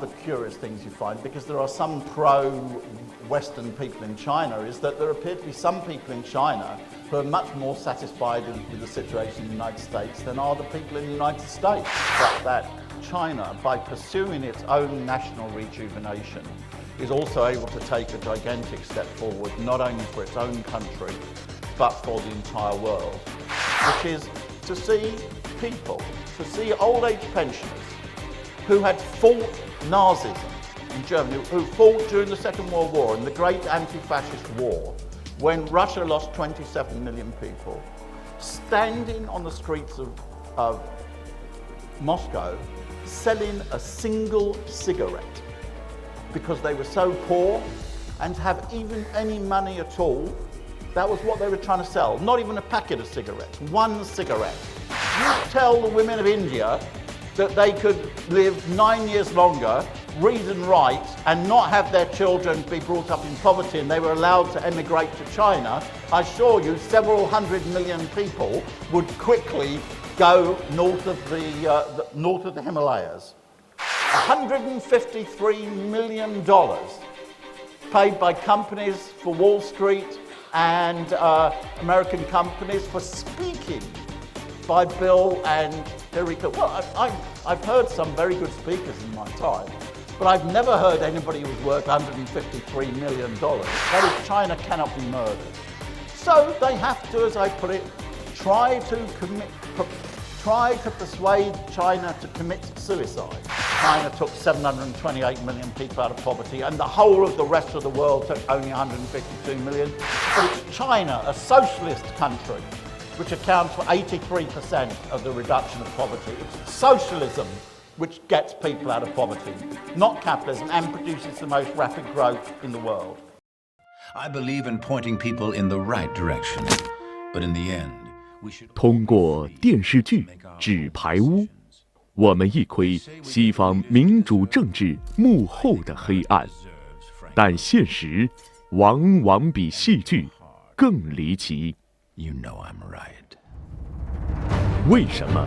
the curious things you find, because there are some pro-Western people in China, is that there appear to be some people in China who are much more satisfied with the situation in the United States than are the people in the United States. That China, by pursuing its own national rejuvenation, is also able to take a gigantic step forward, not only for its own country, but for the entire world, which is to see people, to see old-age pensioners who had fought Nazism in Germany, who fought during the Second World War in the great anti-fascist war, when Russia lost 27 million people, standing on the streets of Moscow, selling a single cigarette, because they were so poor and to have even any money at all. That was what they were trying to sell, not even a packet of cigarettes, one cigarette. You tell the women of India that they could live 9 years longer, read and write, and not have their children be brought up in poverty, and they were allowed to emigrate to China, I assure you several 100 million people would quickly go north of the Himalayas. $153 million paid by companies for Wall Street and American companies for speaking by Bill and Hillary Clinton. Well, I've heard some very good speakers in my time, but I've never heard anybody who was worth $153 million. That is, China cannot be murdered. So they have to, as I put it, try to persuade China to commit suicide. China took 728 million people out of poverty, and the whole of the rest of the world took only 152 million. But it's China, a socialist country, which accounts for 83% of the reduction of poverty. It's socialism which gets people out of poverty, not capitalism, and produces the most rapid growth in the world. I believe in pointing people in the right direction, but in the end, we should 通过电视剧《纸牌屋》，我们一窥西方民主政治幕后的黑暗，但现实往往比戏剧更离奇。You know I'm right. 为什么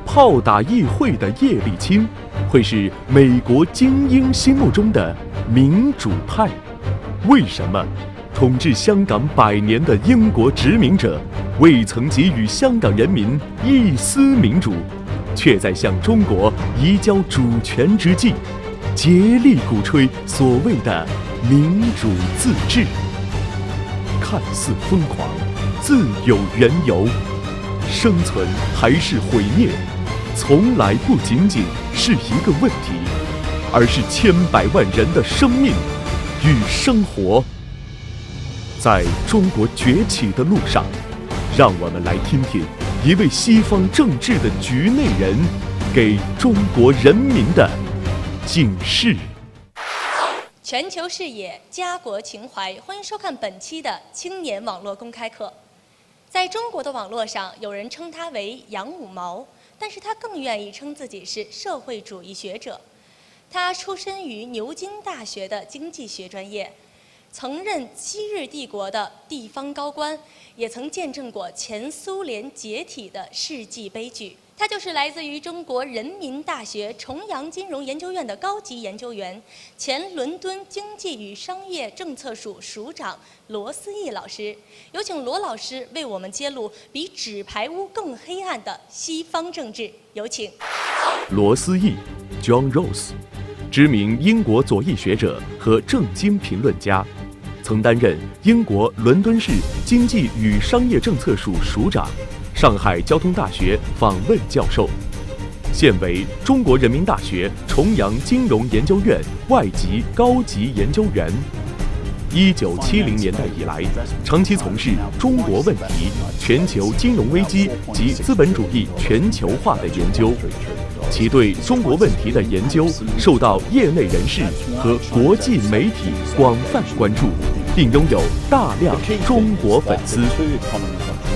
炮打议会的叶利钦会是美国精英心目中的民主派？为什么统治香港100年的英国殖民者未曾给予香港人民一丝民主，却在向中国移交主权之际，竭力鼓吹所谓的民主自治？看似疯狂，自有缘由。生存还是毁灭，从来不仅仅是一个问题，而是千百万人的生命与生活。在中国崛起的路上，让我们来听听一位西方政治的局内人给中国人民的警示。全球视野，家国情怀，欢迎收看本期的青年网络公开课。在中国的网络上，有人称他为杨五毛，但是他更愿意称自己是社会主义学者。他出身于牛津大学的经济学专业，曾任昔日帝国的地方高官，也曾见证过前苏联解体的世纪悲剧。他就是来自于中国人民大学重阳金融研究院的高级研究员，前伦敦经济与商业政策署署长罗思义老师。有请罗老师为我们揭露比纸牌屋更黑暗的西方政治。有请。罗思义 John Rawls， 知名英国左翼学者和政经评论家，曾担任英国伦敦市经济与商业政策署署长，上海交通大学访问教授，现为中国人民大学重阳金融研究院外籍高级研究员。1970年代以来，长期从事中国问题、全球金融危机及资本主义全球化的研究。其对中国问题的研究受到业内人士和国际媒体广泛关注，并拥有大量中国粉丝。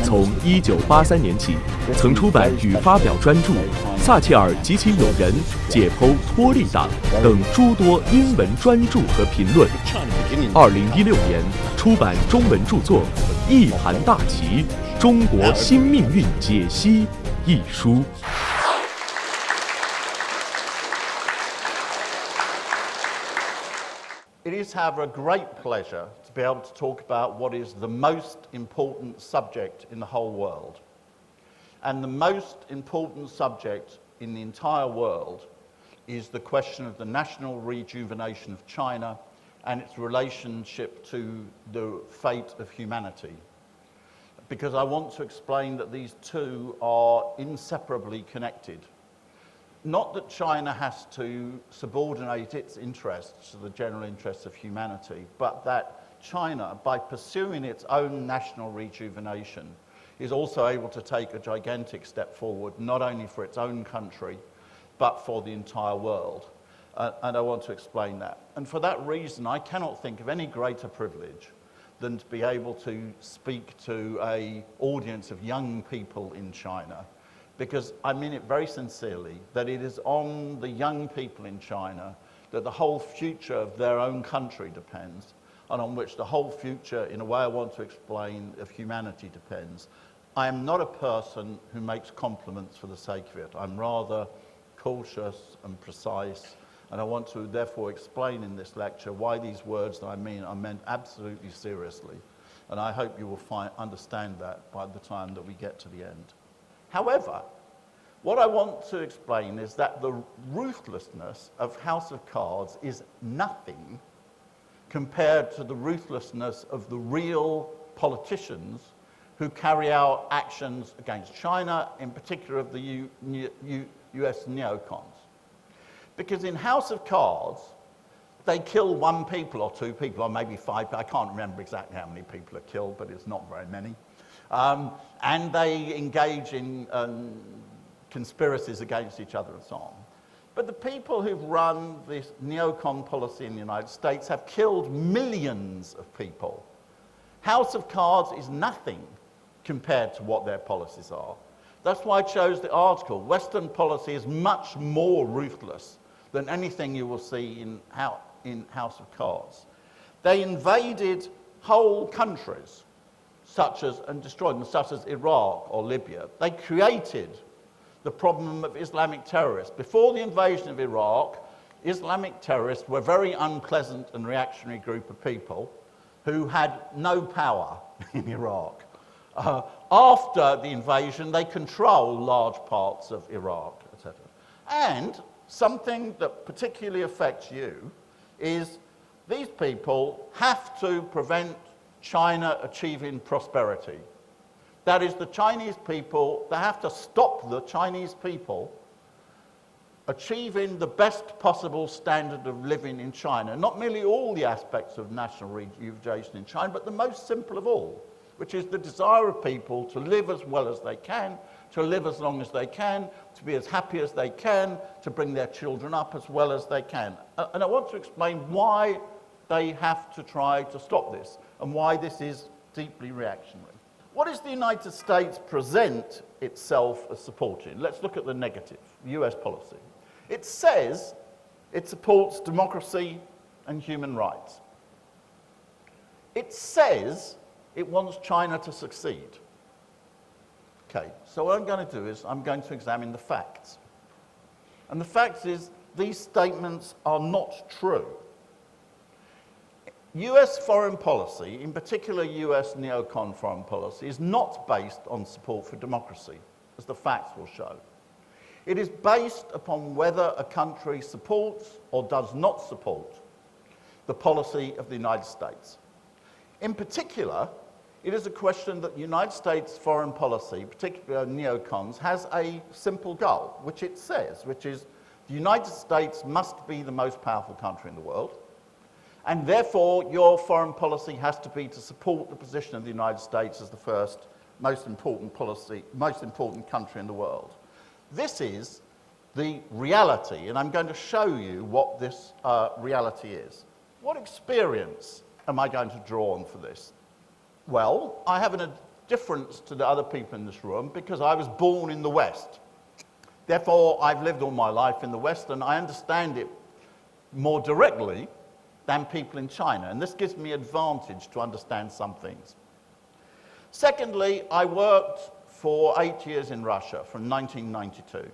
从1983年起，曾出版与发表专著《撒切尔及其友人解剖托利党》等诸多英文专著和评论。2016年出版中文著作《一盘大棋：中国新命运解析》一书。please have a great pleasure to be able to talk about what is the most important subject in the whole world. And the most important subject in the entire world is the question of the national rejuvenation of China and its relationship to the fate of humanity. Because I want to explain that these two are inseparably connected. Not that China has to subordinate its interests to the general interests of humanity, but that China, by pursuing its own national rejuvenation, is also able to take a gigantic step forward, not only for its own country, but for the entire world. And I want to explain that. And for that reason, I cannot think of any greater privilege than to be able to speak to an audience of young people in China, because I mean it very sincerely, that it is on the young people in China that the whole future of their own country depends, and on which the whole future, in a way I want to explain, of humanity depends. I am not a person who makes compliments for the sake of it. I'm rather cautious and precise, and I want to therefore explain in this lecture why these words that I mean are meant absolutely seriously. And I hope you will understand that by the time that we get to the end. However, what I want to explain is that the ruthlessness of House of Cards is nothing compared to the ruthlessness of the real politicians who carry out actions against China, in particular of the US neocons. Because in House of Cards, they kill one people or two people, or maybe five, I can't remember exactly how many people are killed, but it's not very many. And they engage in conspiracies against each other and so on. But the people who've run this neocon policy in the United States have killed millions of people. House of Cards is nothing compared to what their policies are. That's why I chose the article. Western policy is much more ruthless than anything you will see in House of Cards. They invaded whole countries, and destroyed them, such as Iraq or Libya. They created the problem of Islamic terrorists. Before the invasion of Iraq, Islamic terrorists were a very unpleasant and reactionary group of people who had no power in Iraq. After the invasion, they control large parts of Iraq, etc. And something that particularly affects you is these people have to prevent China achieving prosperity. That is, the Chinese people, they have to stop the Chinese people achieving the best possible standard of living in China. Not merely all the aspects of national rejuvenation in China, but the most simple of all, which is the desire of people to live as well as they can, to live as long as they can, to be as happy as they can, to bring their children up as well as they can. And I want to explain why they have to try to stop this, and why this is deeply reactionary. What does the United States present itself as supporting? Let's look at the negative, US policy. It says it supports democracy and human rights. It says it wants China to succeed. Okay, so what I'm going to do is I'm going to examine the facts. And the fact is, these statements are not true. US foreign policy, in particular US neocon foreign policy, is not based on support for democracy, as the facts will show. It is based upon whether a country supports or does not support the policy of the United States. In particular, it is a question that the United States foreign policy, particularly neocons, has a simple goal, which it says, which is the United States must be the most powerful country in the world, and therefore your foreign policy has to be to support the position of the United States as the first most important country in the world. This is the reality, and I'm going to show you what this reality is. What experience am I going to draw on for this? Well, I have a difference to the other people in this room because I was born in the West. Therefore, I've lived all my life in the West, and I understand it more directly than people in China, and this gives me advantage to understand some things. Secondly, I worked for 8 years in Russia from 1992,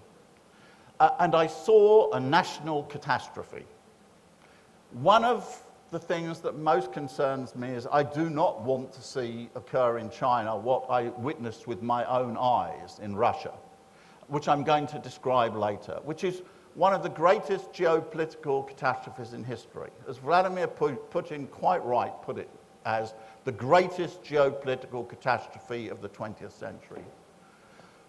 and I saw a national catastrophe. One of the things that most concerns me is I do not want to see occur in China what I witnessed with my own eyes in Russia, which I'm going to describe later, which is one of the greatest geopolitical catastrophes in history. As Vladimir Putin quite right put it, as the greatest geopolitical catastrophe of the 20th century.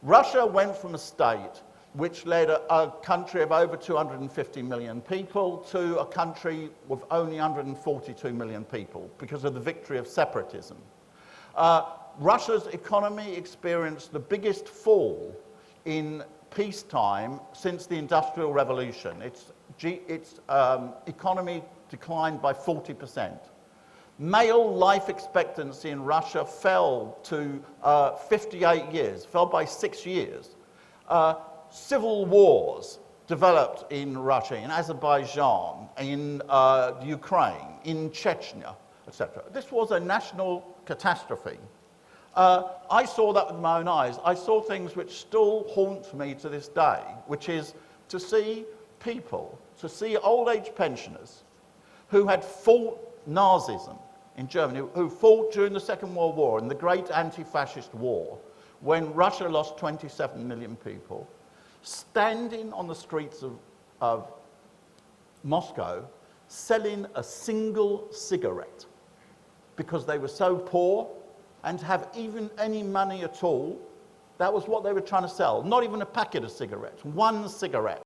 Russia went from a state which led a country of over 250 million people to a country with only 142 million people because of the victory of separatism. Russia's economy experienced the biggest fall in peacetime since the Industrial Revolution. Its economy declined by 40%. Male life expectancy in Russia fell to 58 years, fell by 6 years. Civil wars developed in Russia, in Azerbaijan, in Ukraine, in Chechnya, etc. This was a national catastrophe. I saw that with my own eyes. I saw things which still haunt me to this day, which is to see people, to see old-age pensioners who had fought Nazism in Germany, who fought during the Second World War, in the great anti-fascist war, when Russia lost 27 million people, standing on the streets of Moscow, selling a single cigarette because they were so poor, and to have even any money at all, that was what they were trying to sell. Not even a packet of cigarettes, one cigarette.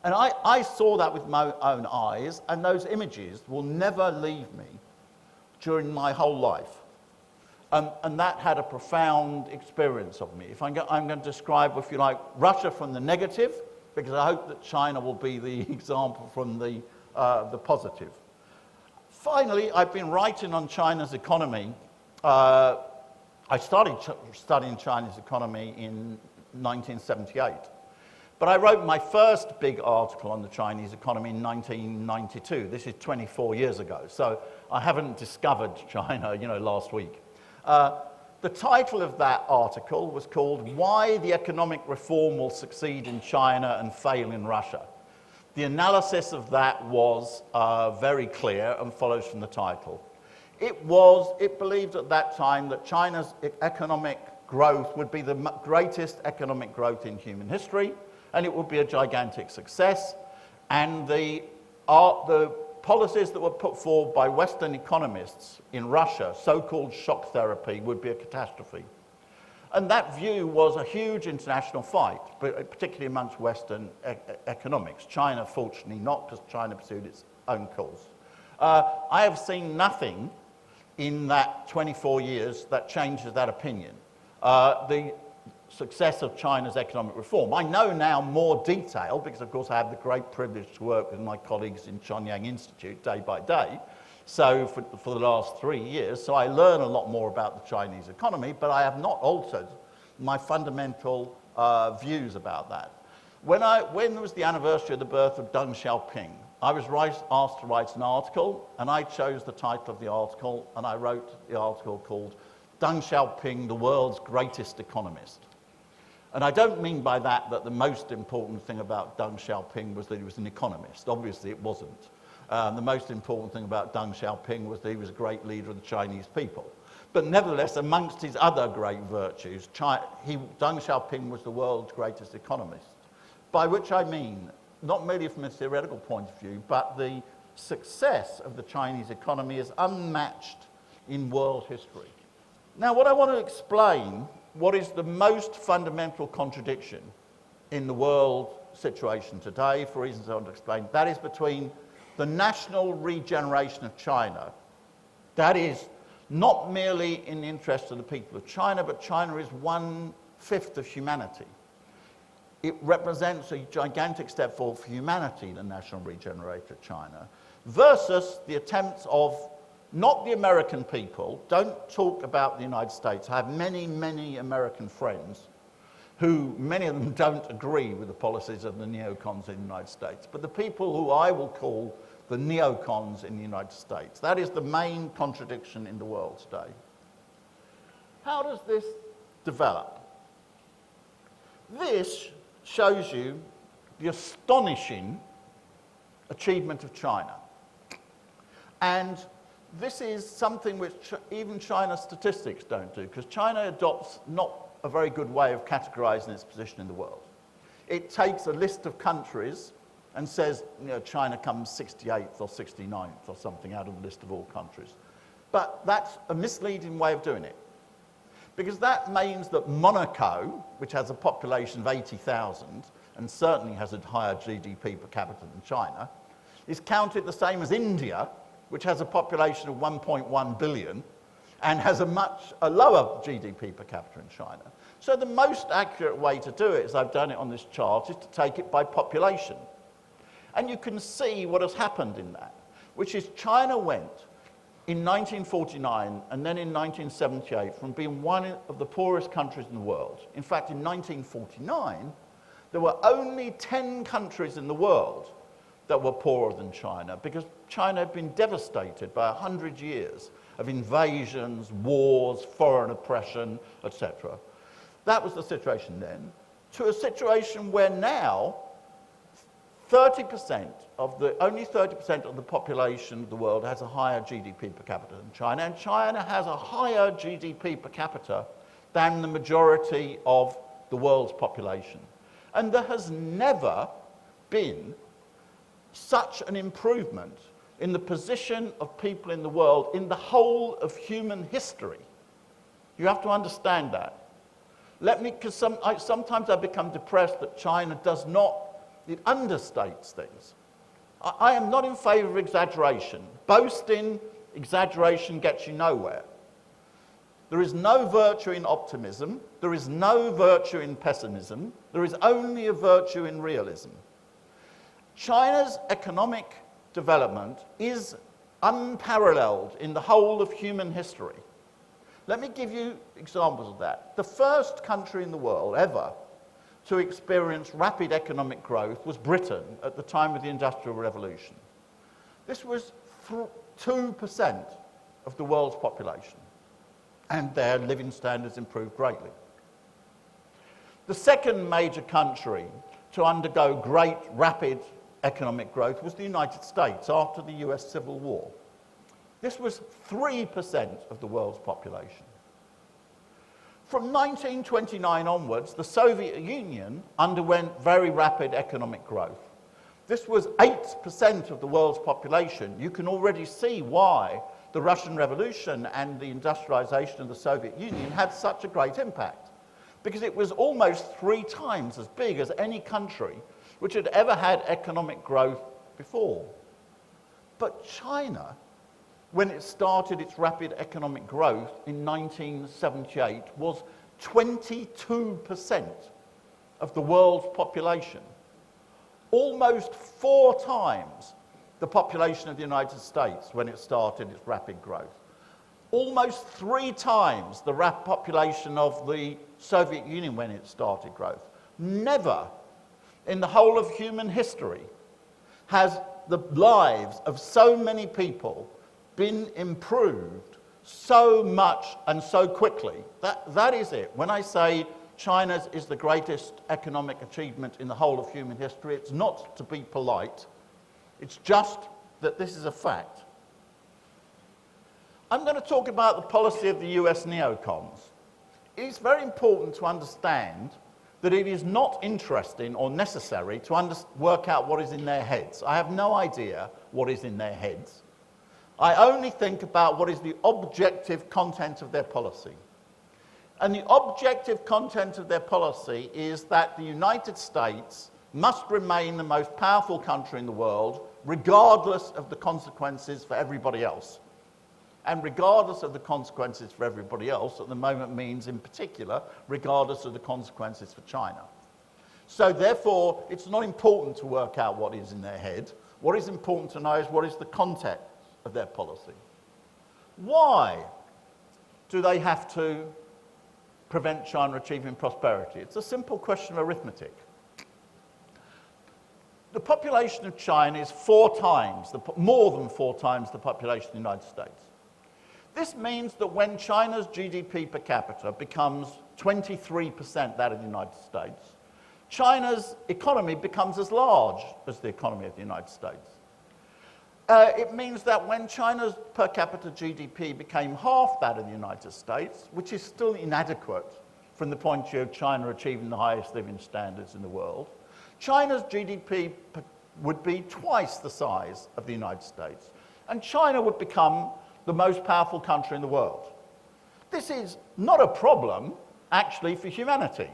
And I saw that with my own eyes, and those images will never leave me during my whole life. And that had a profound experience of me. If I'm going to describe, if you like, Russia from the negative, because I hope that China will be the example from the positive. Finally, I've been writing on China's economy. I started studying China's economy in 1978. But I wrote my first big article on the Chinese economy in 1992. This is 24 years ago. So I haven't discovered China, last week. The title of that article was called "Why the Economic Reform Will Succeed in China and Fail in Russia." The analysis of that was very clear and follows from the title. It believed at that time that China's economic growth would be the greatest economic growth in human history, and it would be a gigantic success, and the policies that were put forward by Western economists in Russia, so-called shock therapy, would be a catastrophe. And that view was a huge international fight, particularly amongst Western economics. China, fortunately not, because China pursued its own course. I have seen nothing in that 24 years that changes that opinion. The success of China's economic reform. I know now more detail, because of course I have the great privilege to work with my colleagues in Chonyang Institute day by day, so for the last 3 years, so I learn a lot more about the Chinese economy, but I have not altered my fundamental views about that. When there was the anniversary of the birth of Deng Xiaoping, I was asked to write an article, and I chose the title of the article, and I wrote the article called Deng Xiaoping, the World's Greatest Economist. And I don't mean by that the most important thing about Deng Xiaoping was that he was an economist. Obviously it wasn't. The most important thing about Deng Xiaoping was that he was a great leader of the Chinese people. But nevertheless, amongst his other great virtues, Deng Xiaoping was the world's greatest economist. By which I mean, not merely from a theoretical point of view, but the success of the Chinese economy is unmatched in world history. Now, what I want to explain, what is the most fundamental contradiction in the world situation today, for reasons I want to explain, that is between the national regeneration of China, that is not merely in the interest of the people of China, but China is 1/5 of humanity. It represents a gigantic step forward for humanity, the national regeneration of China, versus the attempts of not the American people. Don't talk about the United States. I have many, many American friends who, many of them don't agree with the policies of the neocons in the United States, but the people who I will call the neocons in the United States. That is the main contradiction in the world today. How does this develop? This shows you the astonishing achievement of China. And this is something which even China's statistics don't do, because China adopts not a very good way of categorizing its position in the world. It takes a list of countries and says, you know, China comes 68th or 69th or something out of the list of all countries. But that's a misleading way of doing it, because that means that Monaco, which has a population of 80,000 and certainly has a higher GDP per capita than China, is counted the same as India, which has a population of 1.1 billion and has a lower GDP per capita in China. So the most accurate way to do it, as I've done it on this chart, is to take it by population. And you can see what has happened in that, which is China went in 1949 and then in 1978 from being one of the poorest countries in the world. In fact, in 1949, there were only 10 countries in the world that were poorer than China, because China had been devastated by 100 years of invasions, wars, foreign oppression, etc. That was the situation then, to a situation where now only 30% of the population of the world has a higher GDP per capita than China, and China has a higher GDP per capita than the majority of the world's population. And there has never been such an improvement in the position of people in the world in the whole of human history. You have to understand that. Because sometimes I become depressed that China does not, it understates things. I am not in favour of exaggeration. Boasting, exaggeration gets you nowhere. There is no virtue in optimism. There is no virtue in pessimism. There is only a virtue in realism. China's economic development is unparalleled in the whole of human history. Let me give you examples of that. The first country in the world ever to experience rapid economic growth was Britain at the time of the Industrial Revolution. This was 2% of the world's population, and their living standards improved greatly. The second major country to undergo great, rapid economic growth was the United States after the US Civil War. This was 3% of the world's population. From 1929 onwards, the Soviet Union underwent very rapid economic growth. This was 8% of the world's population. You can already see why the Russian Revolution and the industrialization of the Soviet Union had such a great impact, because it was almost 3 times as big as any country which had ever had economic growth before. But China, when it started its rapid economic growth in 1978, was 22% of the world's population. Almost 4 times the population of the United States when it started its rapid growth. Almost 3 times the population of the Soviet Union when it started growth. Never in the whole of human history has the lives of so many people been improved so much and so quickly. That is it. When I say China's is the greatest economic achievement in the whole of human history, it's not to be polite. It's just that this is a fact. I'm going to talk about the policy of the US neocons. It's very important to understand that it is not interesting or necessary to work out what is in their heads. I have no idea what is in their heads. I only think about what is the objective content of their policy. And the objective content of their policy is that the United States must remain the most powerful country in the world, regardless of the consequences for everybody else. And regardless of the consequences for everybody else, at the moment means, in particular, regardless of the consequences for China. So therefore, it's not important to work out what is in their head. What is important to know is what is the context of their policy. Why do they have to prevent China achieving prosperity? It's a simple question of arithmetic. The population of China is more than 4 times the population of the United States. This means that when China's GDP per capita becomes 23% that of the United States, China's economy becomes as large as the economy of the United States. It means that when China's per capita GDP became half that of the United States, which is still inadequate from the point of view of China achieving the highest living standards in the world, China's GDP would be twice the size of the United States, and China would become the most powerful country in the world. This is not a problem, actually, for humanity.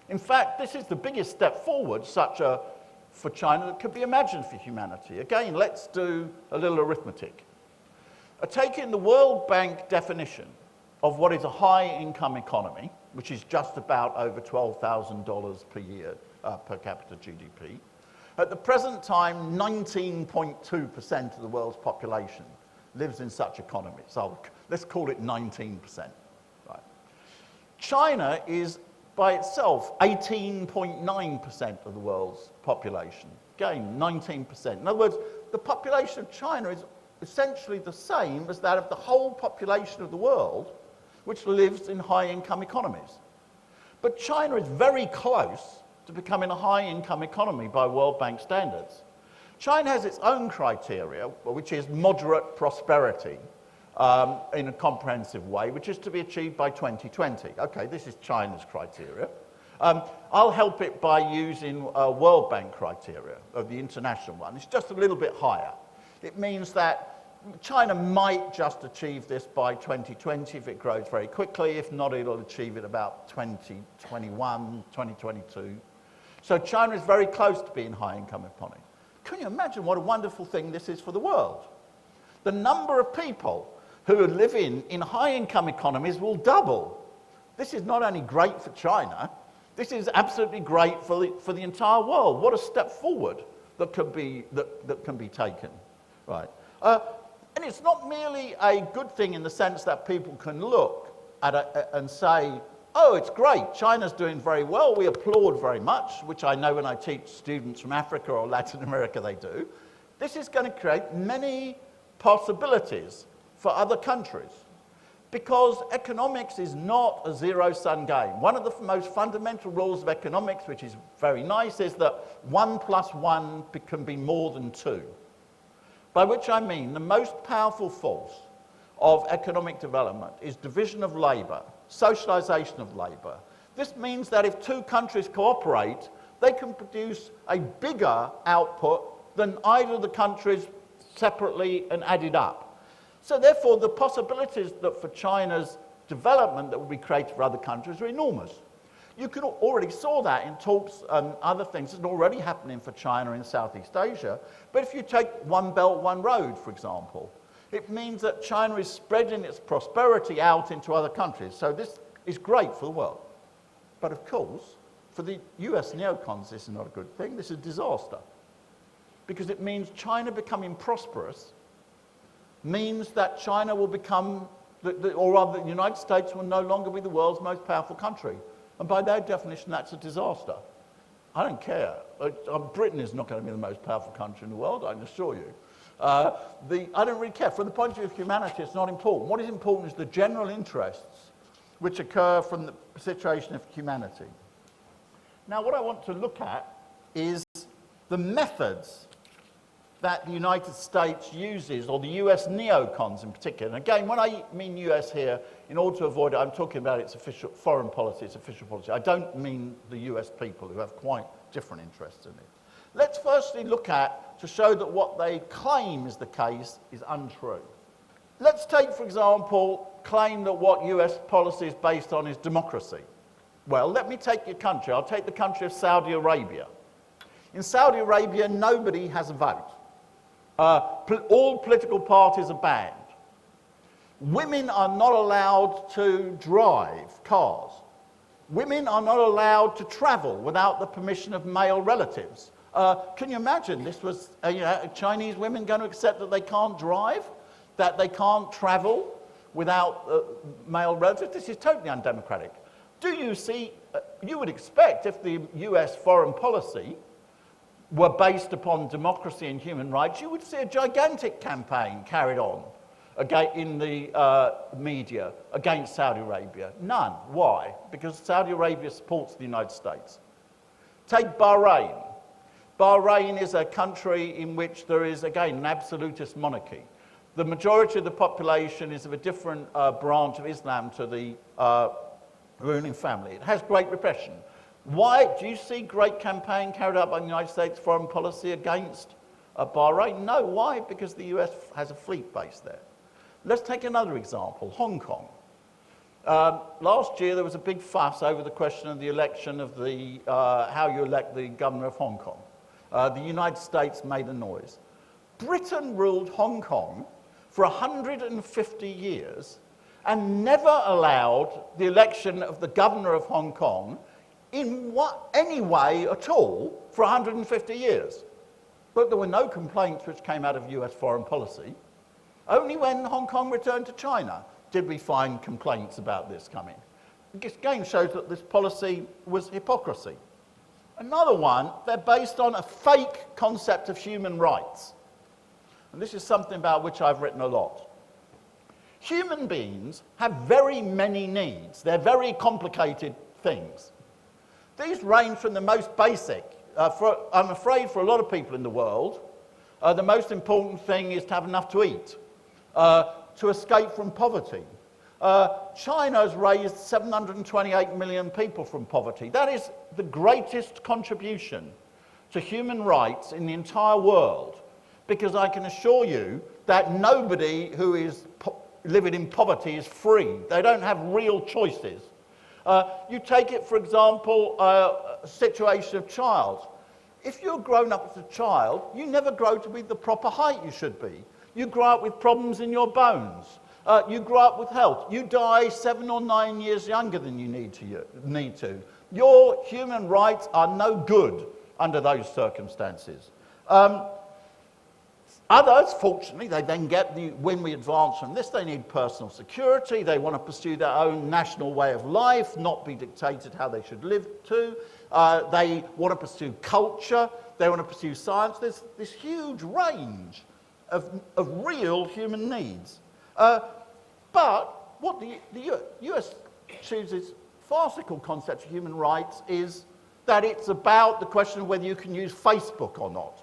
In fact, this is the biggest step forward for China that could be imagined for humanity. Again, let's do a little arithmetic. Taking the World Bank definition of what is a high-income economy, which is just about over $12,000 per year per capita GDP, at the present time, 19.2% of the world's population lives in such economies. So let's call it 19%. Right. China is by itself 18.9% of the world's population. Again, 19%. In other words, the population of China is essentially the same as that of the whole population of the world, which lives in high-income economies. But China is very close to becoming a high-income economy by World Bank standards. China has its own criteria, which is moderate prosperity in a comprehensive way, which is to be achieved by 2020. Okay, this is China's criteria. I'll help it by using World Bank criteria, of the international one. It's just a little bit higher. It means that China might just achieve this by 2020 if it grows very quickly. If not, it'll achieve it about 2021, 2022. So China is very close to being high-income economy. Can you imagine what a wonderful thing this is for the world? The number of people who are living in high-income economies will double. This is not only great for China, this is absolutely great for the entire world. What a step forward that can be taken. Right. And it's not merely a good thing in the sense that people can look at it and say, oh, it's great, China's doing very well, we applaud very much, which I know when I teach students from Africa or Latin America they do. This is going to create many possibilities for other countries, because economics is not a zero-sum game. One of the most fundamental rules of economics, which is very nice, is that 1 + 1 can be more than 2. By which I mean the most powerful force of economic development is division of labour, socialisation of labour. This means that if two countries cooperate, they can produce a bigger output than either of the countries separately and added up. So therefore, the possibilities that for China's development that will be created for other countries are enormous. You can already saw that in talks and other things that are already happening for China in Southeast Asia. But if you take One Belt, One Road, for example, it means that China is spreading its prosperity out into other countries. So this is great for the world. But of course, for the US neocons, this is not a good thing. This is a disaster. Because it means China becoming prosperous means that China will become, or rather the United States will no longer be the world's most powerful country. And by their definition, that's a disaster. I don't care. Britain is not going to be the most powerful country in the world, I can assure you. I don't really care. From the point of view of humanity, it's not important. What is important is the general interests which occur from the situation of humanity. Now, what I want to look at is the methods that the United States uses, or the US neocons in particular. And again, when I mean US here, in order to avoid it, I'm talking about its official foreign policy, its official policy. I don't mean the US people who have quite different interests in it. Let's firstly look at, to show that what they claim is the case is untrue. Let's take, for example, claim that what US policy is based on is democracy. Well, let me take your country. I'll take the country of Saudi Arabia. In Saudi Arabia, nobody has a vote. All political parties are banned. Women are not allowed to drive cars. Women are not allowed to travel without the permission of male relatives. Can you imagine this was Chinese women going to accept that they can't drive, that they can't travel without male relatives? This is totally undemocratic. Do you see, you would expect if the US foreign policy were based upon democracy and human rights, you would see a gigantic campaign carried on in the media against Saudi Arabia. None. Why? Because Saudi Arabia supports the United States. Take Bahrain. Bahrain is a country in which there is, again, an absolutist monarchy. The majority of the population is of a different branch of Islam to the ruling family. It has great repression. Why? Do you see great campaign carried out by the United States foreign policy against Bahrain? No. Why? Because the US has a fleet base there. Let's take another example, Hong Kong. Last year there was a big fuss over the question of the election of the, how you elect the governor of Hong Kong. The United States made a noise. Britain ruled Hong Kong for 150 years and never allowed the election of the governor of Hong Kong in any way at all for 150 years. But there were no complaints which came out of US foreign policy. Only when Hong Kong returned to China did we find complaints about this coming. This again shows that this policy was hypocrisy. Another one, they're based on a fake concept of human rights. And this is something about which I've written a lot. Human beings have very many needs. They're very complicated things. These range from the most basic. I'm afraid for a lot of people in the world, the most important thing is to have enough to eat, to escape from poverty. China has raised 728 million people from poverty. That is the greatest contribution to human rights in the entire world, because I can assure you that nobody who is living in poverty is free. They don't have real choices. You take it, for example, a situation of child. If you're grown up as a child, you never grow to be the proper height you should be. You grow up with problems in your bones. You grow up with health. You die 7 or 9 years younger than you need to. Your human rights are no good under those circumstances. Others, fortunately, they then get when we advance from this, they need personal security. They want to pursue their own national way of life, not be dictated how they should live to. They want to pursue culture. They want to pursue science. There's this huge range of real human needs. But what the US chooses farcical concept of human rights is that it's about the question of whether you can use Facebook or not,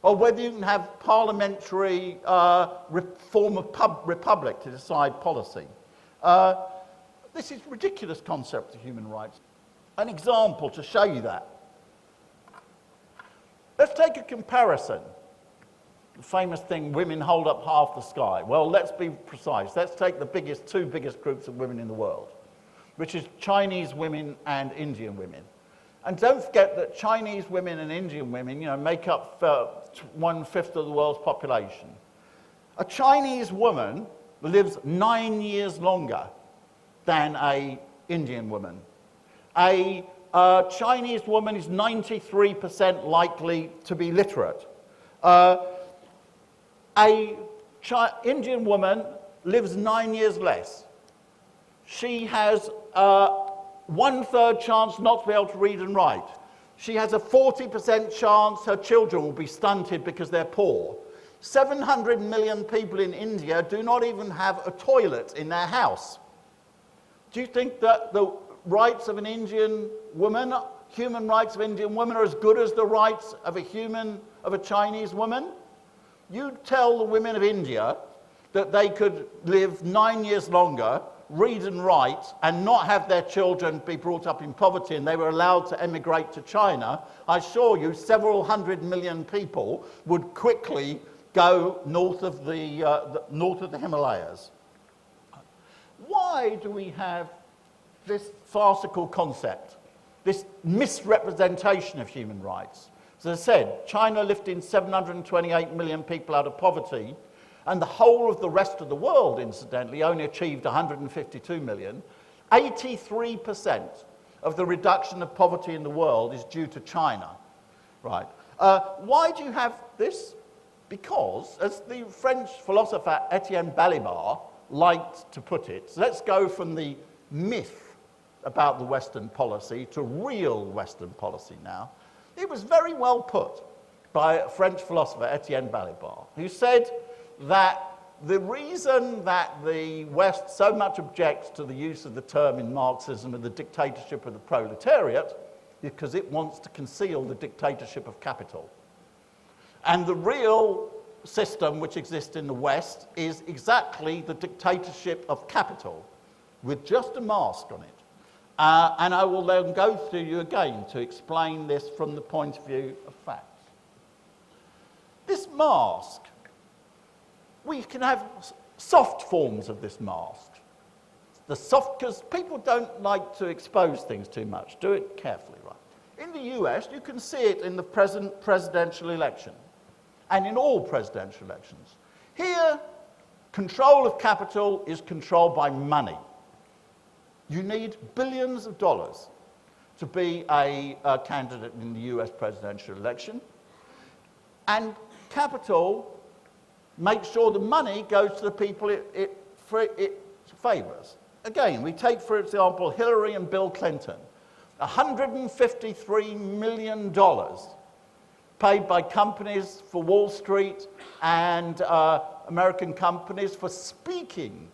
or whether you can have parliamentary form of republic to decide policy. This is a ridiculous concept of human rights. An example to show you that. Let's take a comparison. The famous thing, women hold up half the sky. Well, let's be precise. Let's take the two biggest groups of women in the world, which is Chinese women and Indian women. And don't forget that Chinese women and Indian women, make up 1/5 of the world's population. A Chinese woman lives 9 years longer than an Indian woman. A Chinese woman is 93% likely to be literate. An Indian woman lives 9 years less. She has 1/3 chance not to be able to read and write. She has a 40% chance her children will be stunted because they're poor. 700 million people in India do not even have a toilet in their house. Do you think that the rights of an Indian woman, human rights of an Indian woman, are as good as the rights of a Chinese woman? You tell the women of India that they could live 9 years longer, read and write, and not have their children be brought up in poverty, and they were allowed to emigrate to China, I assure you several 100 million people would quickly go north of the Himalayas. Why do we have this farcical concept, this misrepresentation of human rights? As I said, China lifted 728 million people out of poverty, and the whole of the rest of the world, incidentally, only achieved 152 million. 83% of the reduction of poverty in the world is due to China. Right. Why do you have this? Because, as the French philosopher Etienne Balibar liked to put it, so let's go from the myth about the Western policy to real Western policy now. It was very well put by a French philosopher, Etienne Balibar, who said that the reason that the West so much objects to the use of the term in Marxism of the dictatorship of the proletariat because it wants to conceal the dictatorship of capital. And the real system which exists in the West is exactly the dictatorship of capital, with just a mask on it. And I will then go through you again to explain this from the point of view of facts. This mask, we can have soft forms of this mask. The soft, because people don't like to expose things too much. Do it carefully, right? In the US, you can see it in the present presidential election and in all presidential elections. Here, control of capital is controlled by money. You need billions of dollars to be a candidate in the US presidential election. And capital makes sure the money goes to the people it favours. Again, we take, for example, Hillary and Bill Clinton. $153 million paid by companies for Wall Street and American companies for speaking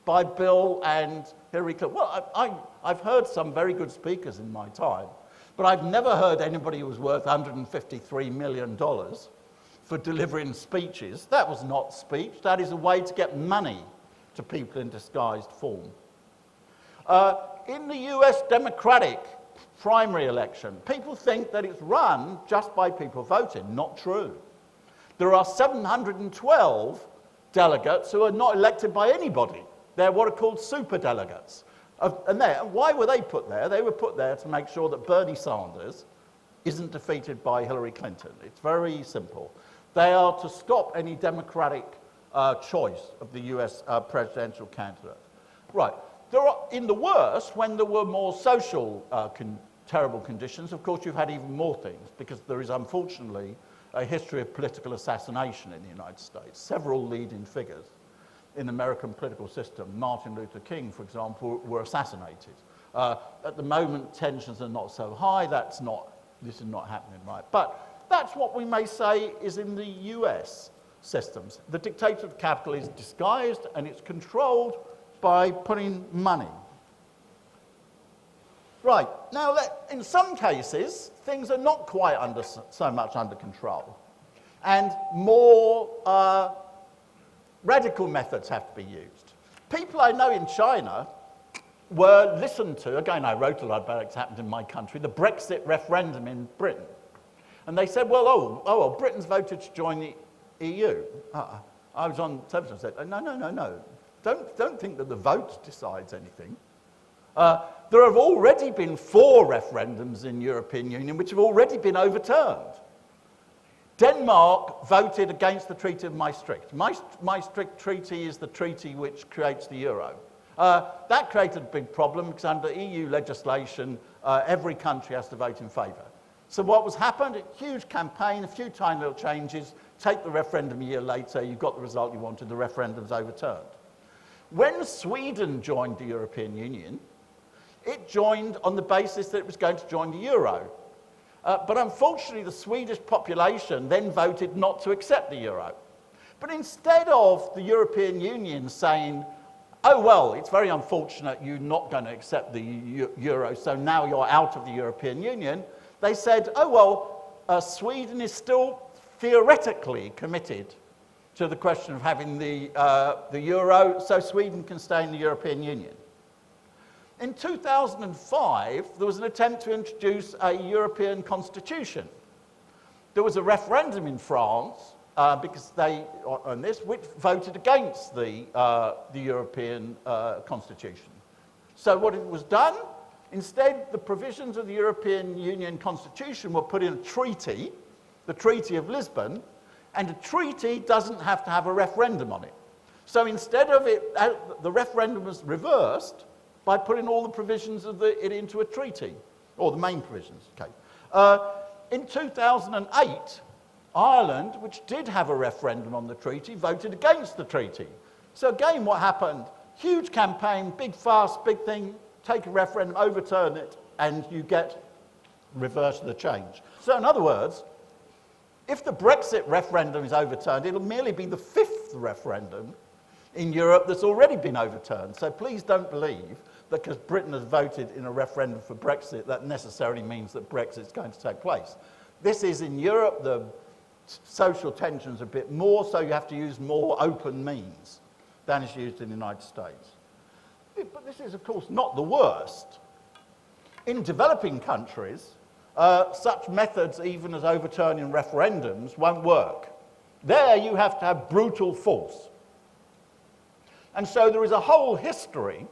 by Bill and Hillary Clinton. Well, I've heard some very good speakers in my time, but I've never heard anybody who was worth $153 million for delivering speeches. That was not speech. That is a way to get money to people in disguised form. In the US Democratic primary election, people think that it's run just by people voting. Not true. There are 712 delegates who are not elected by anybody. They're what are called superdelegates. And why were they put there? They were put there to make sure that Bernie Sanders isn't defeated by Hillary Clinton. It's very simple. They are to stop any democratic choice of the US presidential candidate. Right. In the worst, when there were more social terrible conditions, of course you've had even more things, because there is unfortunately a history of political assassination in the United States. Several leading figures in the American political system, Martin Luther King, for example, were assassinated. At the moment, tensions are not so high. This is not happening, right? But that's what we may say is in the US systems. The dictatorship of capital is disguised and it's controlled by putting money. Right, now in some cases, things are not quite so much under control. And more radical methods have to be used. People I know in China were listened to, again I wrote a lot about it, it's happened in my country, the Brexit referendum in Britain. And they said, well, Britain's voted to join the EU. I was on television and said, no. Don't think that the vote decides anything. There have already been 4 referendums in the European Union which have already been overturned. Denmark voted against the Treaty of Maastricht. Maastricht Treaty is the treaty which creates the euro. That created a big problem because under EU legislation, every country has to vote in favour. So what was happened? A huge campaign, a few tiny little changes, take the referendum a year later, you got the result you wanted, the referendum's overturned. When Sweden joined the European Union, it joined on the basis that it was going to join the euro. But unfortunately, the Swedish population then voted not to accept the euro. But instead of the European Union saying, oh, well, it's very unfortunate you're not going to accept the euro, so now you're out of the European Union, they said, oh, well, Sweden is still theoretically committed to the question of having the euro, so Sweden can stay in the European Union. In 2005, there was an attempt to introduce a European constitution. There was a referendum in France, because on this, which voted against the European constitution. So what it was done, instead the provisions of the European Union constitution were put in a treaty, the Treaty of Lisbon, and a treaty doesn't have to have a referendum on it. So instead of it, the referendum was reversed by putting all the provisions of it into a treaty, or the main provisions. Okay. In 2008, Ireland, which did have a referendum on the treaty, voted against the treaty. So again, what happened? Huge campaign, big fuss, big thing, take a referendum, overturn it, and you get reverse the change. So in other words, if the Brexit referendum is overturned, it'll merely be the 5th referendum in Europe that's already been overturned. So please don't believe that because Britain has voted in a referendum for Brexit, that necessarily means that Brexit is going to take place. This is in Europe, the social tensions a bit more, so you have to use more open means than is used in the United States. But this is, of course, not the worst. In developing countries, such methods, even as overturning referendums, won't work. There you have to have brutal force. And so there is a whole history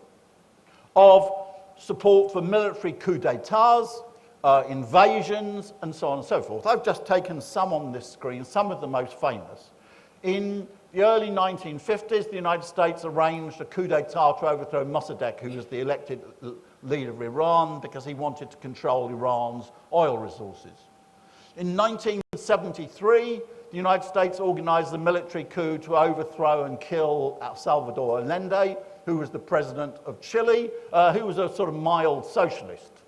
of support for military coups d'etats, invasions, and so on and so forth. I've just taken some on this screen, some of the most famous. In the early 1950s, the United States arranged a coup d'etat to overthrow Mossadegh, who was the elected leader of Iran, because he wanted to control Iran's oil resources. In 1973, the United States organized a military coup to overthrow and kill Salvador Allende, who was the president of Chile, who was a sort of mild socialist.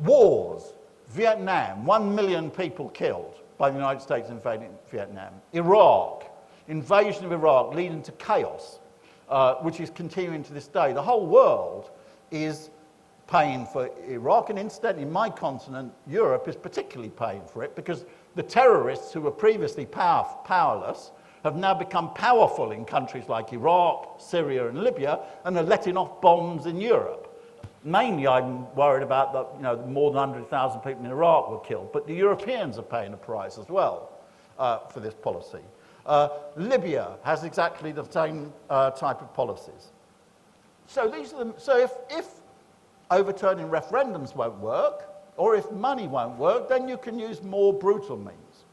Wars, Vietnam, 1 million people killed by the United States invading Vietnam. Iraq, invasion of Iraq leading to chaos, which is continuing to this day. The whole world is paying for Iraq, and incidentally, my continent, Europe, is particularly paying for it because the terrorists who were previously powerless have now become powerful in countries like Iraq, Syria, and Libya, and are letting off bombs in Europe. Mainly, I'm worried about that, more than 100,000 people in Iraq were killed, but the Europeans are paying a price as well for this policy. Libya has exactly the same type of policies. So these are the, so if overturning referendums won't work, or if money won't work, then you can use more brutal means.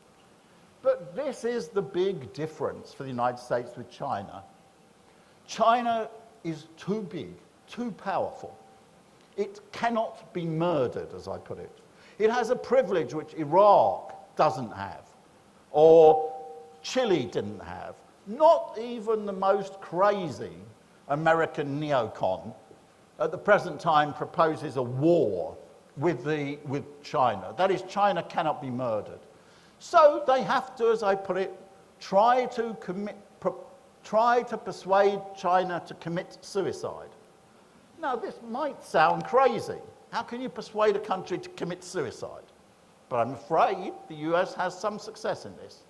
But this is the big difference for the United States with China. China is too big, too powerful. It cannot be murdered, as I put it. It has a privilege which Iraq doesn't have, or Chile didn't have. Not even the most crazy American neocon at the present time proposes a war with China. That is, China cannot be murdered. So they have to, as I put it, try to persuade China to commit suicide. Now, this might sound crazy. How can you persuade a country to commit suicide? But I'm afraid the US has some success in this.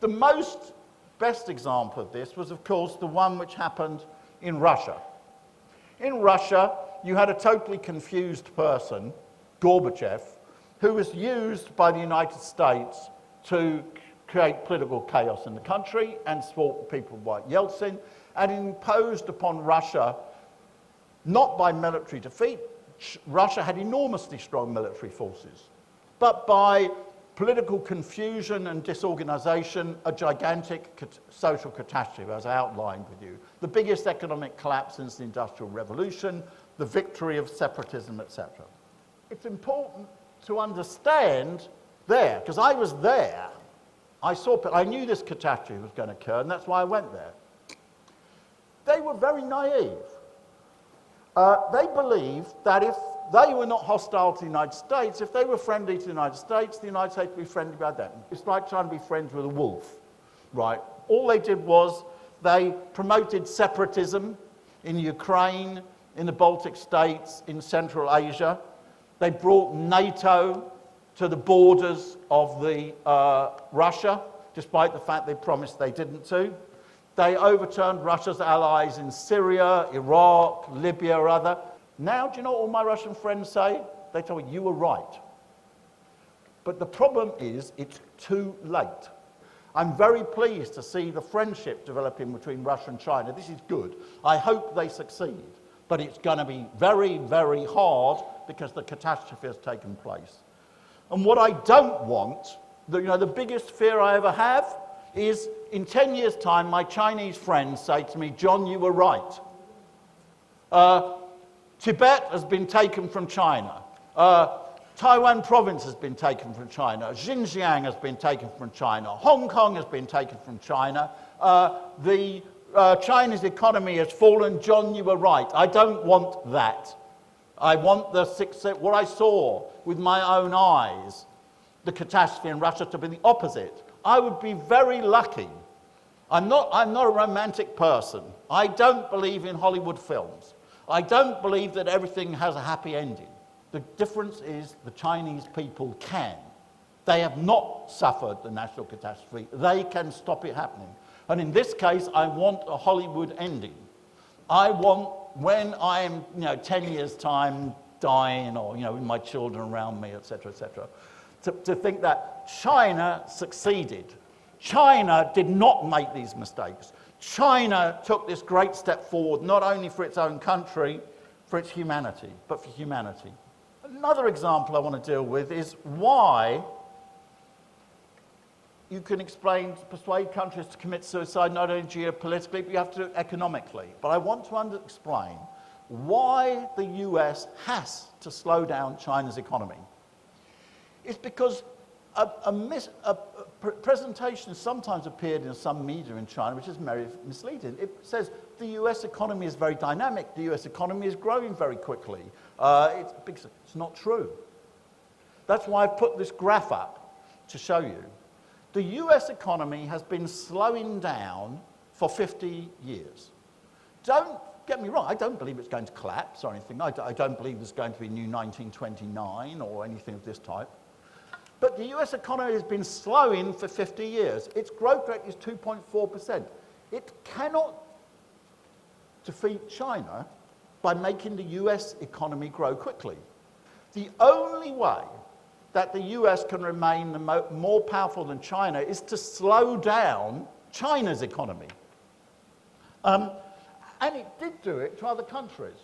The best example of this was, of course, the one which happened in Russia. In Russia, you had a totally confused person, Gorbachev, who was used by the United States to create political chaos in the country and support people like Yeltsin, and imposed upon Russia, not by military defeat. Russia had enormously strong military forces, but by political confusion and disorganization, a gigantic social catastrophe, as I outlined with you. The biggest economic collapse since the Industrial Revolution, the victory of separatism, etc. It's important to understand there, because I was there. I knew this catastrophe was going to occur, and that's why I went there. They were very naive. They believed that if they were not hostile to the United States, if they were friendly to the United States would be friendly about them. It's like trying to be friends with a wolf, right? All they did was they promoted separatism in Ukraine, in the Baltic states, in Central Asia. They brought NATO to the borders of Russia, despite the fact they promised they didn't to. They overturned Russia's allies in Syria, Iraq, Libya, or other. Now, do you know what all my Russian friends say? They tell me, you were right. But the problem is, it's too late. I'm very pleased to see the friendship developing between Russia and China. This is good. I hope they succeed. But it's going to be very, very hard because the catastrophe has taken place. And what I don't want, the biggest fear I ever have, is in 10 years' time, my Chinese friends say to me, John, you were right. Tibet has been taken from China. Taiwan province has been taken from China. Xinjiang has been taken from China. Hong Kong has been taken from China. The Chinese economy has fallen. John, you were right. I don't want that. I want what I saw with my own eyes, the catastrophe in Russia, to be the opposite. I would be very lucky I'm not a romantic person. I don't believe in Hollywood films. I don't believe that everything has a happy ending. The difference is the Chinese people can. They have not suffered the national catastrophe. They can stop it happening. And in this case, I want a Hollywood ending. I want, when I'm 10 years' time dying, or with my children around me, etc., to think that China succeeded. China did not make these mistakes. China took this great step forward, not only for its own country, for its humanity, but for humanity. Another example I want to deal with is why you can persuade countries to commit suicide not only geopolitically, but you have to do it economically. But I want to explain why the US has to slow down China's economy. It's because a presentation sometimes appeared in some media in China, which is very misleading. It says the US economy is very dynamic, the US economy is growing very quickly. It's not true. That's why I've put this graph up to show you. The US economy has been slowing down for 50 years. Don't get me wrong, I don't believe it's going to collapse or anything. I don't believe there's going to be a new 1929 or anything of this type. But the US economy has been slowing for 50 years. Its growth rate is 2.4%. It cannot defeat China by making the US economy grow quickly. The only way that the US can remain more powerful than China is to slow down China's economy. And it did do it to other countries.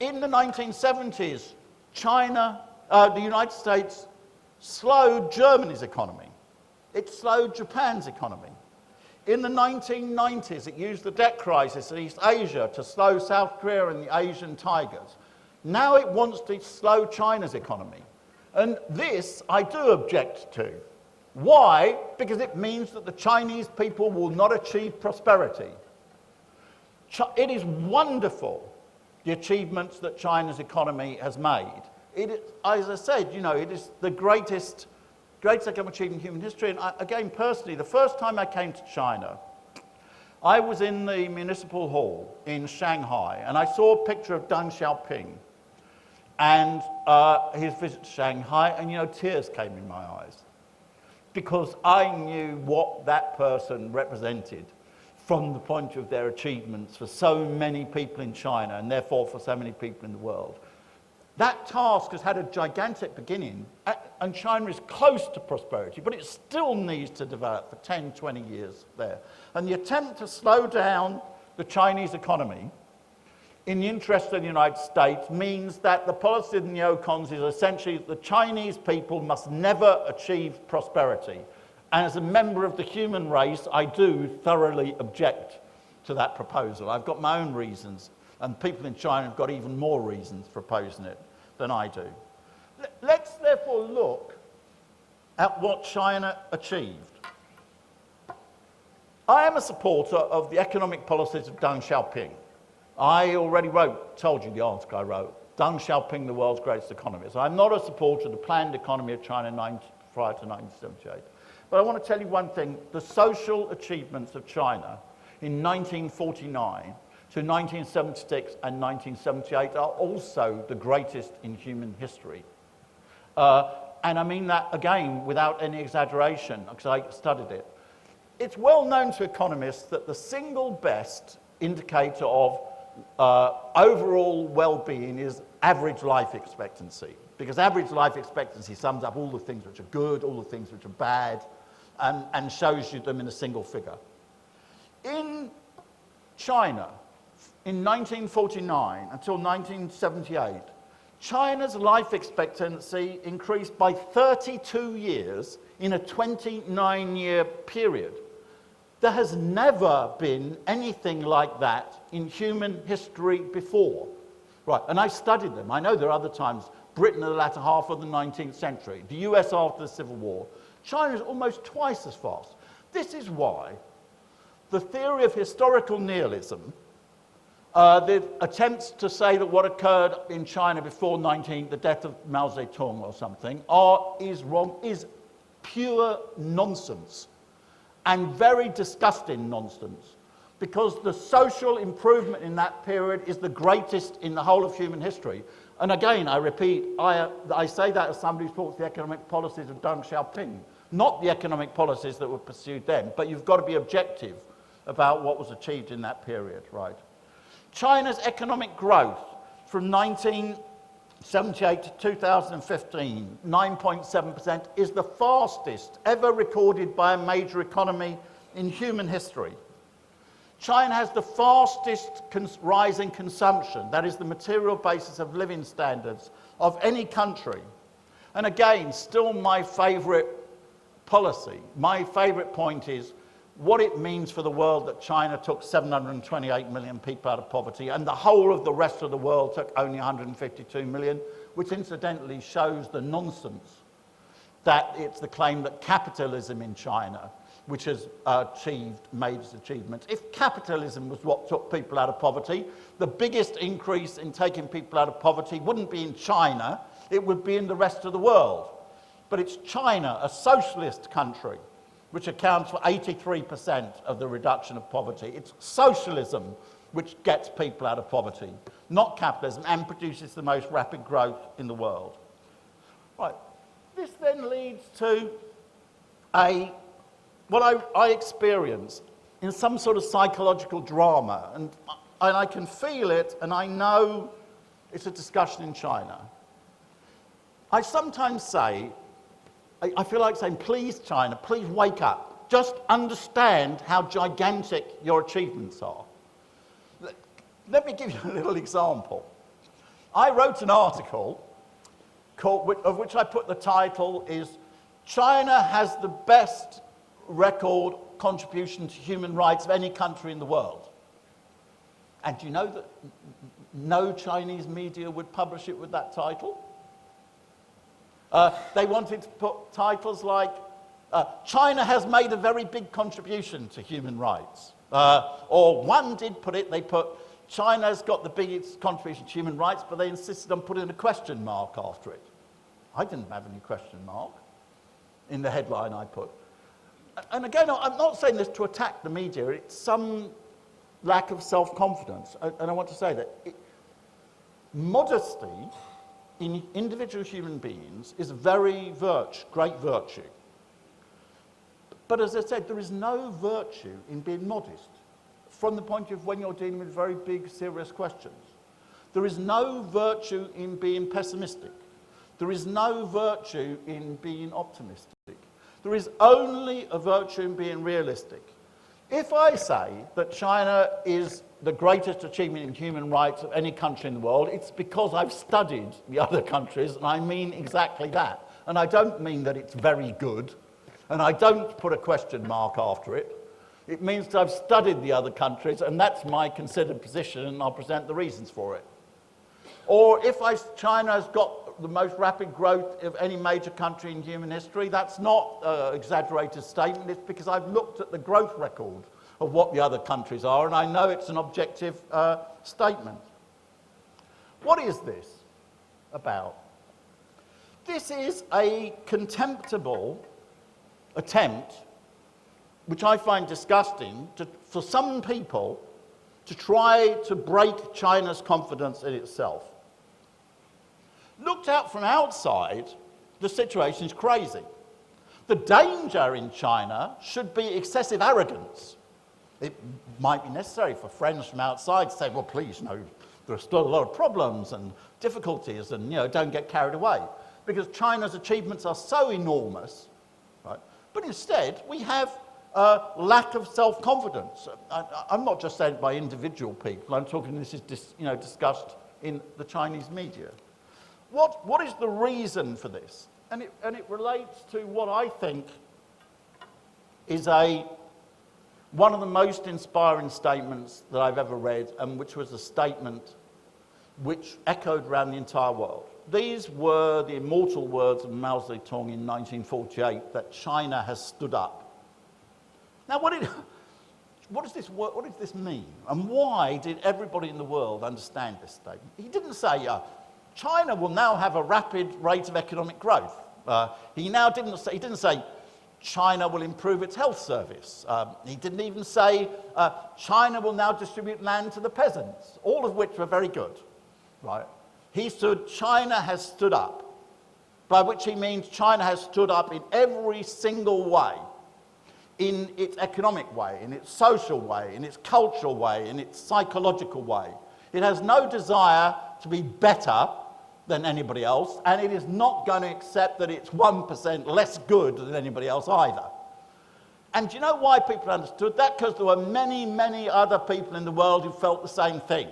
In the 1970s, the United States slowed Germany's economy. It slowed Japan's economy. In the 1990s, it used the debt crisis in East Asia to slow South Korea and the Asian tigers. Now it wants to slow China's economy. And this I do object to. Why? Because it means that the Chinese people will not achieve prosperity. It is wonderful, the achievements that China's economy has made. As I said, it is the greatest economic achievement in human history. And again, personally, the first time I came to China, I was in the municipal hall in Shanghai, and I saw a picture of Deng Xiaoping and his visit to Shanghai, and tears came in my eyes, because I knew what that person represented from the point of view of their achievements for so many people in China, and therefore for so many people in the world. That task has had a gigantic beginning, and China is close to prosperity, but it still needs to develop for 10, 20 years there. And the attempt to slow down the Chinese economy in the interest of the United States means that the policy of the neocons is essentially that the Chinese people must never achieve prosperity. And as a member of the human race, I do thoroughly object to that proposal. I've got my own reasons, and people in China have got even more reasons for opposing it than I do. Let's therefore look at what China achieved. I am a supporter of the economic policies of Deng Xiaoping. I already told you the article I wrote, Deng Xiaoping, the world's greatest economist. I'm not a supporter of the planned economy of China prior to 1978. But I want to tell you one thing, the social achievements of China in 1949 to 1976 and 1978 are also the greatest in human history. And I mean that, again, without any exaggeration, because I studied it. It's well known to economists that the single best indicator of overall well-being is average life expectancy, because average life expectancy sums up all the things which are good, all the things which are bad, and shows you them in a single figure. In China, in 1949 until 1978, China's life expectancy increased by 32 years in a 29-year period. There has never been anything like that in human history before. Right, and I studied them. I know there are other times, Britain in the latter half of the 19th century, the US after the Civil War. China is almost twice as fast. This is why the theory of historical nihilism, the attempts to say that what occurred in China before the death of Mao Zedong or something, is wrong, is pure nonsense. and very disgusting nonsense, because the social improvement in that period is the greatest in the whole of human history. And again, I repeat, I say that as somebody who supports the economic policies of Deng Xiaoping, not the economic policies that were pursued then, but you've got to be objective about what was achieved in that period, right? China's economic growth from 1978 to 2015, 9.7%, is the fastest ever recorded by a major economy in human history. China has the fastest rise in consumption, that is the material basis of living standards, of any country. And again, still my favourite policy, my favourite point is what it means for the world that China took 728 million people out of poverty and the whole of the rest of the world took only 152 million, which incidentally shows the nonsense that it's the claim that capitalism in China, which has made its achievements. If capitalism was what took people out of poverty, the biggest increase in taking people out of poverty wouldn't be in China, it would be in the rest of the world. But it's China, a socialist country, which accounts for 83% of the reduction of poverty. It's socialism which gets people out of poverty, not capitalism, and produces the most rapid growth in the world. Right. This then leads to what I experience in some sort of psychological drama, and I can feel it, and I know it's a discussion in China. I sometimes say, I feel like saying, please China, please wake up. Just understand how gigantic your achievements are. Let me give you a little example. I wrote an article of which I put the title is, China has the best record contribution to human rights of any country in the world. And do you know that no Chinese media would publish it with that title? They wanted to put titles like, China has made a very big contribution to human rights. Or one did put it, they put, China's got the biggest contribution to human rights, but they insisted on putting a question mark after it. I didn't have any question mark in the headline I put. And again, I'm not saying this to attack the media, it's some lack of self-confidence. And I want to say that modesty in individual human beings is a great virtue. But as I said, there is no virtue in being modest from the point of view when you're dealing with very big, serious questions. There is no virtue in being pessimistic. There is no virtue in being optimistic. There is only a virtue in being realistic. If I say that China is the greatest achievement in human rights of any country in the world, it's because I've studied the other countries, and I mean exactly that. And I don't mean that it's very good, and I don't put a question mark after it. It means that I've studied the other countries, and that's my considered position, and I'll present the reasons for it. Or if China's got the most rapid growth of any major country in human history, that's not an exaggerated statement, it's because I've looked at the growth record of what the other countries are, and I know it's an objective statement. What is this about? This is a contemptible attempt, which I find disgusting, for some people to try to break China's confidence in itself. Looked at from outside, the situation is crazy. The danger in China should be excessive arrogance. It might be necessary for friends from outside to say, well, please, there are still a lot of problems and difficulties, and don't get carried away. Because China's achievements are so enormous, right? But instead, we have a lack of self-confidence. I'm not just saying it by individual people, I'm talking this is discussed in the Chinese media. What is the reason for this? And it relates to what I think is one of the most inspiring statements that I've ever read, and which was a statement which echoed around the entire world. These were the immortal words of Mao Zedong in 1948, that China has stood up. Now, what does this mean? And why did everybody in the world understand this statement? He didn't say, China will now have a rapid rate of economic growth. He didn't say, China will improve its health service. He didn't even say China will now distribute land to the peasants, all of which were very good, right? He said China has stood up, by which he means China has stood up in every single way, in its economic way, in its social way, in its cultural way, in its psychological way. It has no desire to be better than anybody else, and it is not going to accept that it's 1% less good than anybody else either. And do you know why people understood that? Because there were many, many other people in the world who felt the same thing.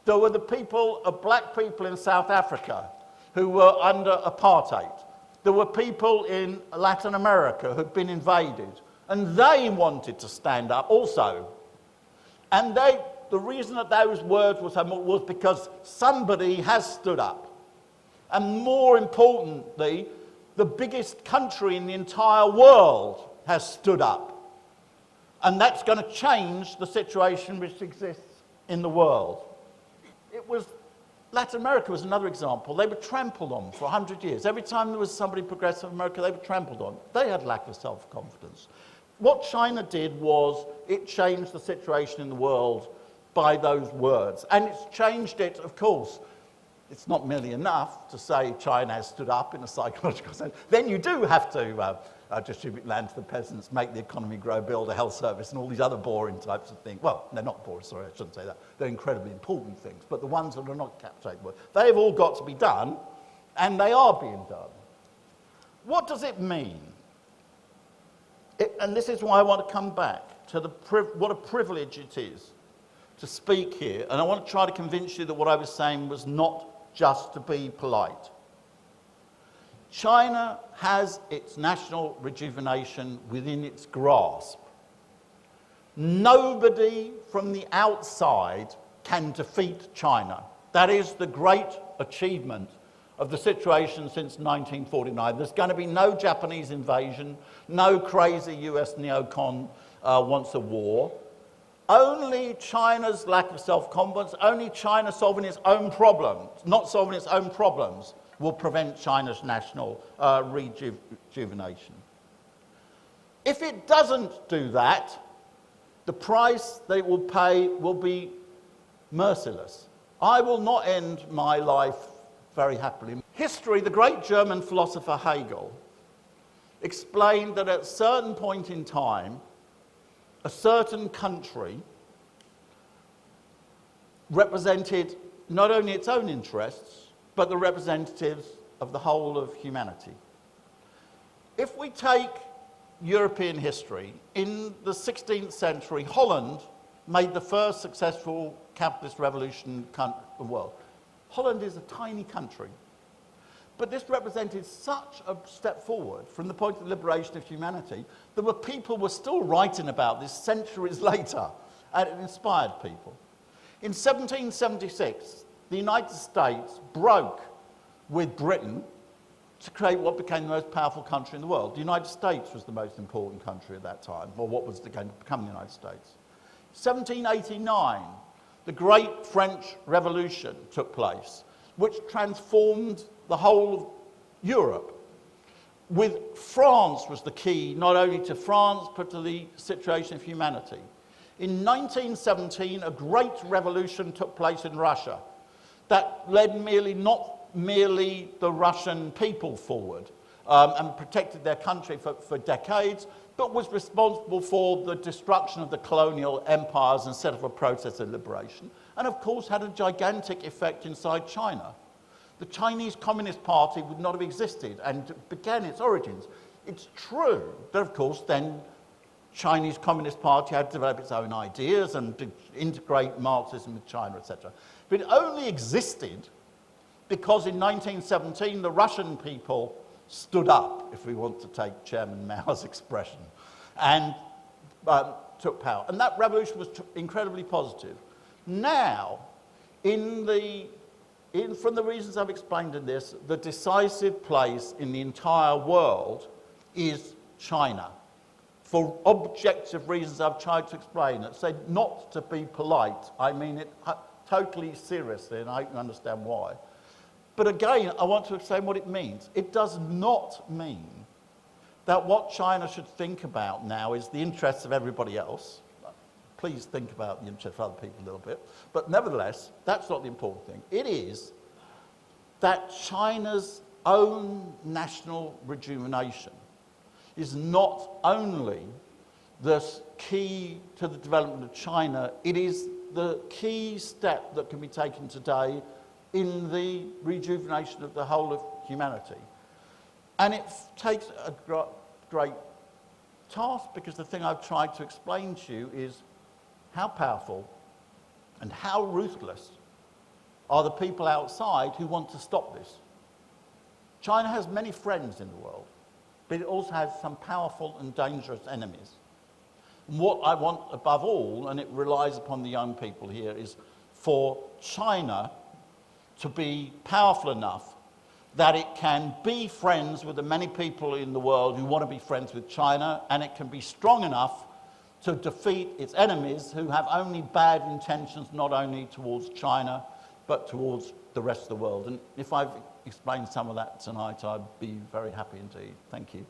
There were the people, black people in South Africa who were under apartheid. There were people in Latin America who'd been invaded, and they wanted to stand up also. And the reason that those words were so much was because somebody has stood up. And more importantly, the biggest country in the entire world has stood up. And that's going to change the situation which exists in the world. Latin America was another example. They were trampled on for 100 years. Every time there was somebody progressive in America, they were trampled on. They had lack of self-confidence. What China did was it changed the situation in the world by those words. And it's changed it, of course. It's not merely enough to say China has stood up in a psychological sense. Then you do have to distribute land to the peasants, make the economy grow, build a health service, and all these other boring types of things. Well, they're not boring, sorry, I shouldn't say that. They're incredibly important things. But the ones that are not captured, they've all got to be done, and they are being done. What does it mean? And this is why I want to come back to what a privilege it is to speak here. And I want to try to convince you that what I was saying was not just to be polite. China has its national rejuvenation within its grasp. Nobody from the outside can defeat China. That is the great achievement of the situation since 1949. There's going to be no Japanese invasion, no crazy US neocon wants a war. Only China's lack of self-confidence, only China solving its own problems, not solving its own problems, will prevent China's national rejuvenation. If it doesn't do that, the price that it will pay will be merciless. I will not end my life very happily. History, the great German philosopher Hegel explained that at a certain point in time, a certain country represented not only its own interests, but the representatives of the whole of humanity. If we take European history, in the 16th century, Holland made the first successful capitalist revolution in the world. Holland is a tiny country, but this represented such a step forward from the point of liberation of humanity that people were still writing about this centuries later, and it inspired people. In 1776, the United States broke with Britain to create what became the most powerful country in the world. The United States was the most important country at that time, or what was going to become the United States. 1789, the Great French Revolution took place, which transformed the whole of Europe. With France was the key, not only to France, but to the situation of humanity. In 1917, a great revolution took place in Russia that led not merely the Russian people forward and protected their country for decades, but was responsible for the destruction of the colonial empires and set up a process of liberation, and of course had a gigantic effect inside China. The Chinese Communist Party would not have existed and began its origins. It's true that, of course, then Chinese Communist Party had to develop its own ideas and to integrate Marxism with China, etc. But it only existed because in 1917 the Russian people stood up, if we want to take Chairman Mao's expression, and took power. And that revolution was incredibly positive. Now, from the reasons I've explained in this, the decisive place in the entire world is China. For objective reasons I've tried to explain it. So not to be polite, I mean it totally seriously, and I hope you understand why. But again, I want to explain what it means. It does not mean that what China should think about now is the interests of everybody else. Please think about the interests of other people a little bit. But nevertheless, that's not the important thing. It is that China's own national rejuvenation is not only the key to the development of China, it is the key step that can be taken today in the rejuvenation of the whole of humanity. And it takes a great task, because the thing I've tried to explain to you is how powerful and how ruthless are the people outside who want to stop this. China has many friends in the world, but it also has some powerful and dangerous enemies. And what I want above all, and it relies upon the young people here, is for China to be powerful enough that it can be friends with the many people in the world who want to be friends with China, and it can be strong enough to defeat its enemies who have only bad intentions, not only towards China, but towards the rest of the world. And if I've explained some of that tonight, I'd be very happy indeed. Thank you.